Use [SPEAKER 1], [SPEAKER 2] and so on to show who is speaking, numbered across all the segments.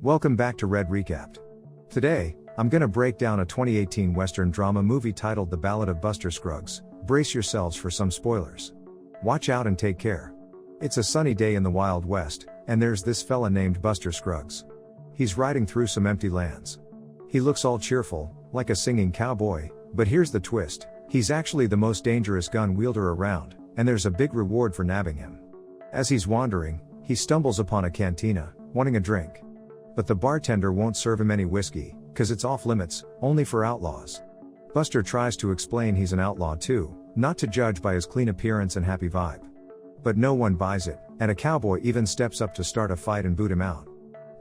[SPEAKER 1] Welcome back to Red Recapped. Today, I'm gonna break down a 2018 Western drama movie titled The Ballad of Buster Scruggs. Brace yourselves for some spoilers. Watch out and take care. It's a sunny day in the Wild West, and there's this fella named Buster Scruggs. He's riding through some empty lands. He looks all cheerful, like a singing cowboy, but here's the twist, he's actually the most dangerous gun wielder around, and there's a big reward for nabbing him. As he's wandering, he stumbles upon a cantina, wanting a drink. But the bartender won't serve him any whiskey, cause it's off limits, only for outlaws. Buster tries to explain he's an outlaw too, not to judge by his clean appearance and happy vibe. But no one buys it, and a cowboy even steps up to start a fight and boot him out.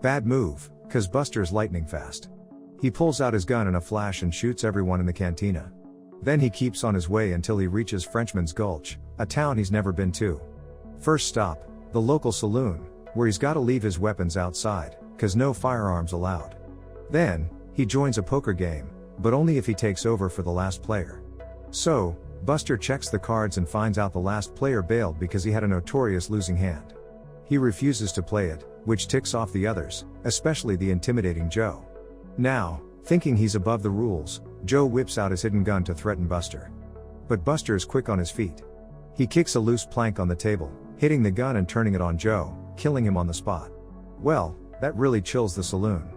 [SPEAKER 1] Bad move, cause Buster's lightning fast. He pulls out his gun in a flash and shoots everyone in the cantina. Then he keeps on his way until he reaches Frenchman's Gulch, a town he's never been to. First stop, the local saloon, where he's gotta leave his weapons outside, cause no firearms allowed. Then, he joins a poker game, but only if he takes over for the last player. So, Buster checks the cards and finds out the last player bailed because he had a notorious losing hand. He refuses to play it, which ticks off the others, especially the intimidating Joe. Now, thinking he's above the rules, Joe whips out his hidden gun to threaten Buster. But Buster is quick on his feet. He kicks a loose plank on the table, hitting the gun and turning it on Joe, killing him on the spot. Well, that really chills the saloon.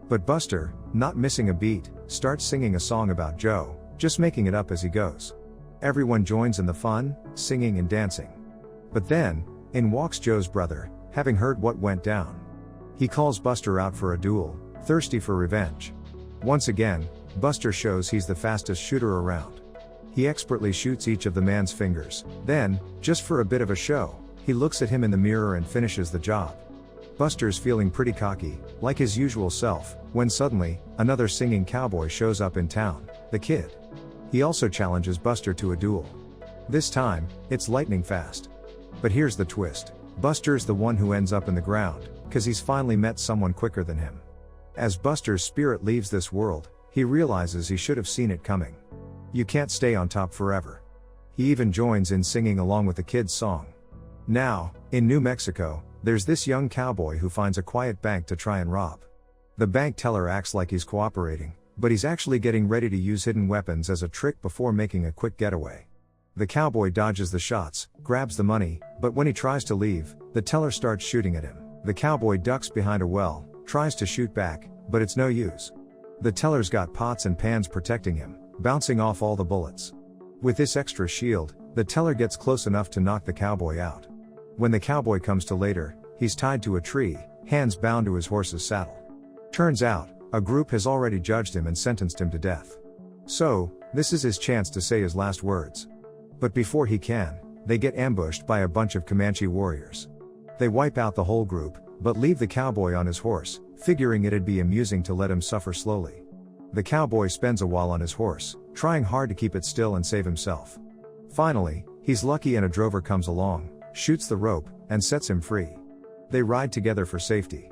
[SPEAKER 1] But Buster, not missing a beat, starts singing a song about Joe, just making it up as he goes. Everyone joins in the fun, singing and dancing. But then, in walks Joe's brother, having heard what went down. He calls Buster out for a duel, thirsty for revenge. Once again, Buster shows he's the fastest shooter around. He expertly shoots each of the man's fingers, then, just for a bit of a show, he looks at him in the mirror and finishes the job. Buster's feeling pretty cocky, like his usual self, when suddenly, another singing cowboy shows up in town, the Kid. He also challenges Buster to a duel. This time, it's lightning fast. But here's the twist, Buster's the one who ends up in the ground, cause he's finally met someone quicker than him. As Buster's spirit leaves this world, he realizes he should have seen it coming. You can't stay on top forever. He even joins in singing along with the Kid's song. Now, in New Mexico, there's this young cowboy who finds a quiet bank to try and rob. The bank teller acts like he's cooperating, but he's actually getting ready to use hidden weapons as a trick before making a quick getaway. The cowboy dodges the shots, grabs the money, but when he tries to leave, the teller starts shooting at him. The cowboy ducks behind a well, tries to shoot back, but it's no use. The teller's got pots and pans protecting him, bouncing off all the bullets. With this extra shield, the teller gets close enough to knock the cowboy out. When the cowboy comes to later, he's tied to a tree, hands bound to his horse's saddle. Turns out, a group has already judged him and sentenced him to death. So, this is his chance to say his last words. But before he can, they get ambushed by a bunch of Comanche warriors. They wipe out the whole group, but leave the cowboy on his horse, figuring it'd be amusing to let him suffer slowly. The cowboy spends a while on his horse, trying hard to keep it still and save himself. Finally, he's lucky and a drover comes along, shoots the rope, and sets him free. They ride together for safety.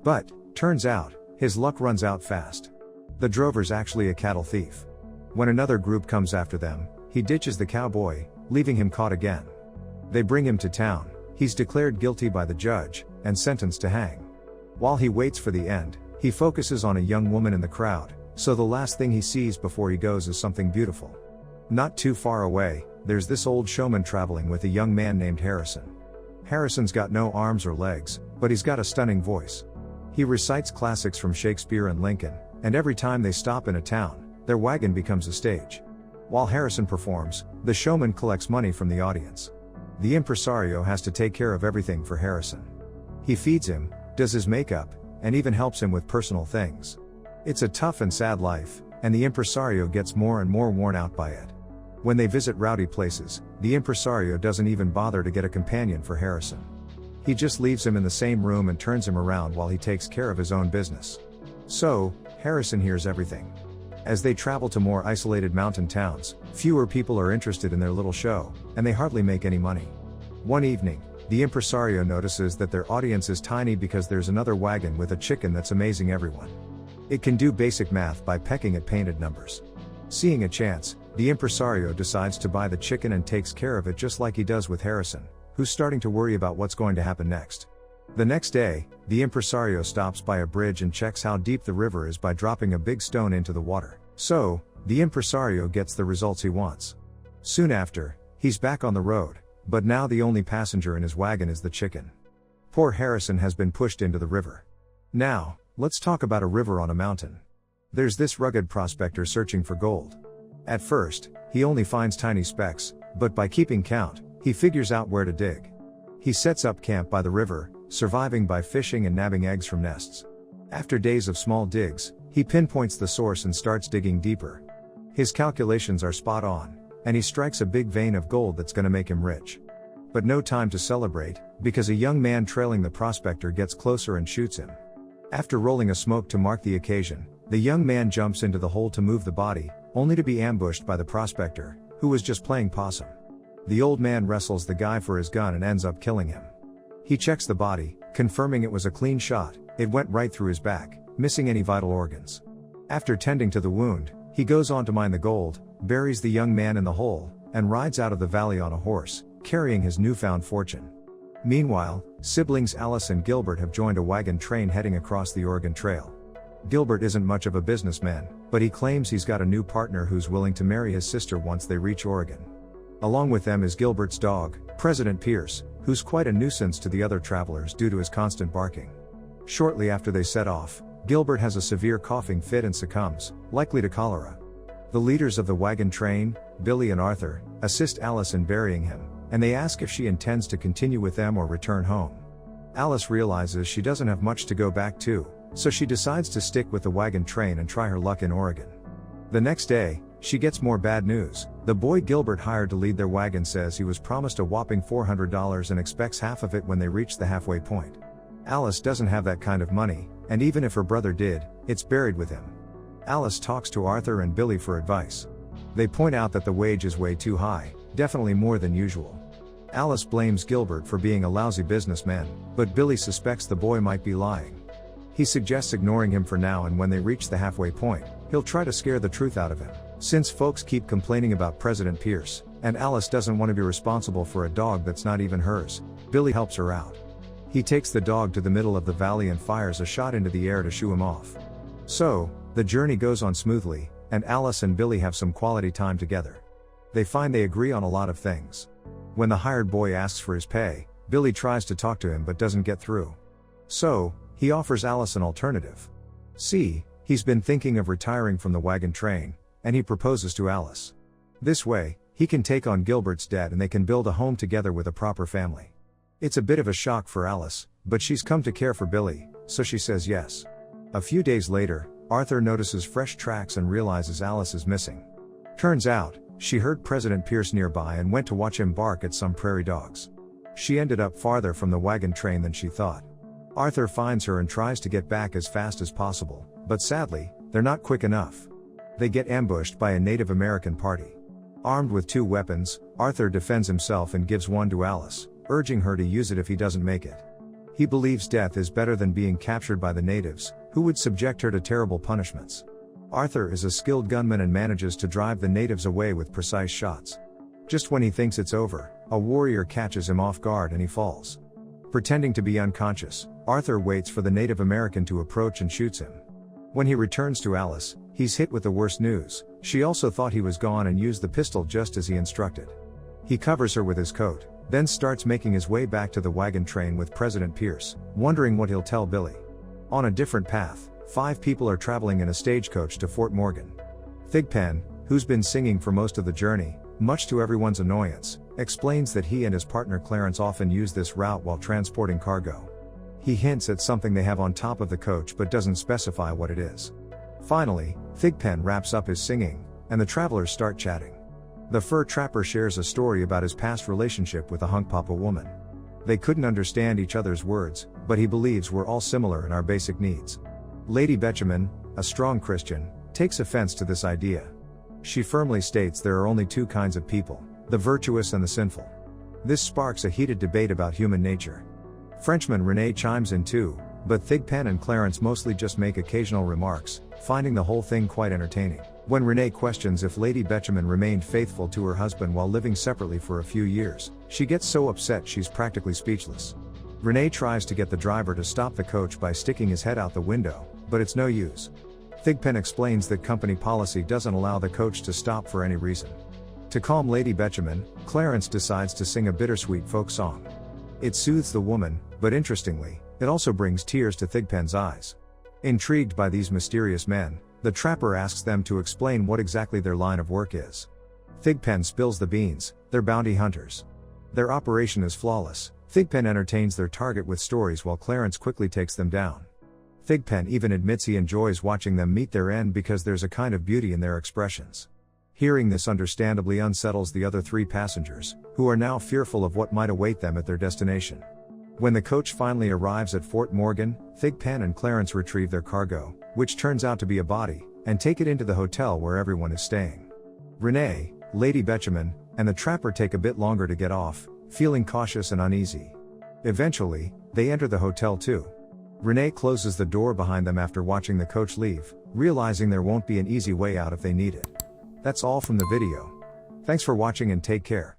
[SPEAKER 1] But, turns out, his luck runs out fast. The drover's actually a cattle thief. When another group comes after them, he ditches the cowboy, leaving him caught again. They bring him to town, he's declared guilty by the judge, and sentenced to hang. While he waits for the end, he focuses on a young woman in the crowd, so the last thing he sees before he goes is something beautiful. Not too far away, there's this old showman traveling with a young man named Harrison. Harrison's got no arms or legs, but he's got a stunning voice. He recites classics from Shakespeare and Lincoln, and every time they stop in a town, their wagon becomes a stage. While Harrison performs, the showman collects money from the audience. The impresario has to take care of everything for Harrison. He feeds him, does his makeup, and even helps him with personal things. It's a tough and sad life, and the impresario gets more and more worn out by it. When they visit rowdy places, the impresario doesn't even bother to get a companion for Harrison. He just leaves him in the same room and turns him around while he takes care of his own business. So, Harrison hears everything. As they travel to more isolated mountain towns, fewer people are interested in their little show, and they hardly make any money. One evening, the impresario notices that their audience is tiny because there's another wagon with a chicken that's amazing everyone. It can do basic math by pecking at painted numbers. Seeing a chance, the impresario decides to buy the chicken and takes care of it just like he does with Harrison, who's starting to worry about what's going to happen next. The next day, the impresario stops by a bridge and checks how deep the river is by dropping a big stone into the water. So, the impresario gets the results he wants. Soon after, he's back on the road, but now the only passenger in his wagon is the chicken. Poor Harrison has been pushed into the river. Now, let's talk about a river on a mountain. There's this rugged prospector searching for gold. At first, he only finds tiny specks, but by keeping count, he figures out where to dig. He sets up camp by the river, surviving by fishing and nabbing eggs from nests. After days of small digs, he pinpoints the source and starts digging deeper. His calculations are spot on, and he strikes a big vein of gold that's gonna make him rich. But no time to celebrate, because a young man trailing the prospector gets closer and shoots him. After rolling a smoke to mark the occasion, the young man jumps into the hole to move the body, only to be ambushed by the prospector, who was just playing possum. The old man wrestles the guy for his gun and ends up killing him. He checks the body, confirming it was a clean shot. It went right through his back, missing any vital organs. After tending to the wound, he goes on to mine the gold, buries the young man in the hole, and rides out of the valley on a horse, carrying his newfound fortune. Meanwhile, siblings Alice and Gilbert have joined a wagon train heading across the Oregon Trail. Gilbert isn't much of a businessman, but he claims he's got a new partner who's willing to marry his sister once they reach Oregon. Along with them is Gilbert's dog, President Pierce, who's quite a nuisance to the other travelers due to his constant barking. Shortly after they set off, Gilbert has a severe coughing fit and succumbs, likely to cholera. The leaders of the wagon train, Billy and Arthur, assist Alice in burying him, and they ask if she intends to continue with them or return home. Alice realizes she doesn't have much to go back to, so she decides to stick with the wagon train and try her luck in Oregon. The next day, she gets more bad news. The boy Gilbert hired to lead their wagon says he was promised a whopping $400 and expects half of it when they reach the halfway point. Alice doesn't have that kind of money, and even if her brother did, it's buried with him. Alice talks to Arthur and Billy for advice. They point out that the wage is way too high, definitely more than usual. Alice blames Gilbert for being a lousy businessman, but Billy suspects the boy might be lying. He suggests ignoring him for now, and when they reach the halfway point, he'll try to scare the truth out of him. Since folks keep complaining about President Pierce, and Alice doesn't want to be responsible for a dog that's not even hers, Billy helps her out. He takes the dog to the middle of the valley and fires a shot into the air to shoo him off. So, the journey goes on smoothly, and Alice and Billy have some quality time together. They find they agree on a lot of things. When the hired boy asks for his pay, Billy tries to talk to him but doesn't get through. So, he offers Alice an alternative. See, he's been thinking of retiring from the wagon train, and he proposes to Alice. This way, he can take on Gilbert's debt and they can build a home together with a proper family. It's a bit of a shock for Alice, but she's come to care for Billy, so she says yes. A few days later, Arthur notices fresh tracks and realizes Alice is missing. Turns out, she heard President Pierce nearby and went to watch him bark at some prairie dogs. She ended up farther from the wagon train than she thought. Arthur finds her and tries to get back as fast as possible, but sadly, they're not quick enough. They get ambushed by a Native American party. Armed with 2 weapons, Arthur defends himself and gives one to Alice, urging her to use it if he doesn't make it. He believes death is better than being captured by the natives, who would subject her to terrible punishments. Arthur is a skilled gunman and manages to drive the natives away with precise shots. Just when he thinks it's over, a warrior catches him off guard and he falls. Pretending to be unconscious, Arthur waits for the Native American to approach and shoots him. When he returns to Alice, he's hit with the worst news. She also thought he was gone and used the pistol just as he instructed. He covers her with his coat, then starts making his way back to the wagon train with President Pierce, wondering what he'll tell Billy. On a different path, 5 people are traveling in a stagecoach to Fort Morgan. Thigpen, who's been singing for most of the journey, much to everyone's annoyance, explains that he and his partner Clarence often use this route while transporting cargo. He hints at something they have on top of the coach but doesn't specify what it is. Finally, Thigpen wraps up his singing, and the travelers start chatting. The fur trapper shares a story about his past relationship with a Hunkpapa woman. They couldn't understand each other's words, but he believes we're all similar in our basic needs. Lady Betjeman, a strong Christian, takes offense to this idea. She firmly states there are only 2 kinds of people, the virtuous and the sinful. This sparks a heated debate about human nature. Frenchman René chimes in too, but Thigpen and Clarence mostly just make occasional remarks, finding the whole thing quite entertaining. When René questions if Lady Betjeman remained faithful to her husband while living separately for a few years, she gets so upset she's practically speechless. Renee tries to get the driver to stop the coach by sticking his head out the window, but it's no use. Thigpen explains that company policy doesn't allow the coach to stop for any reason. To calm Lady Betjeman, Clarence decides to sing a bittersweet folk song. It soothes the woman, but interestingly, it also brings tears to Thigpen's eyes. Intrigued by these mysterious men, the trapper asks them to explain what exactly their line of work is. Thigpen spills the beans: they're bounty hunters. Their operation is flawless. Thigpen entertains their target with stories while Clarence quickly takes them down. Thigpen even admits he enjoys watching them meet their end because there's a kind of beauty in their expressions. Hearing this understandably unsettles the other 3 passengers, who are now fearful of what might await them at their destination. When the coach finally arrives at Fort Morgan, Thigpen and Clarence retrieve their cargo, which turns out to be a body, and take it into the hotel where everyone is staying. Renee, Lady Betjeman, and the trapper take a bit longer to get off, feeling cautious and uneasy. Eventually, they enter the hotel too. Renee closes the door behind them after watching the coach leave, realizing there won't be an easy way out if they need it. That's all from the video. Thanks for watching and take care.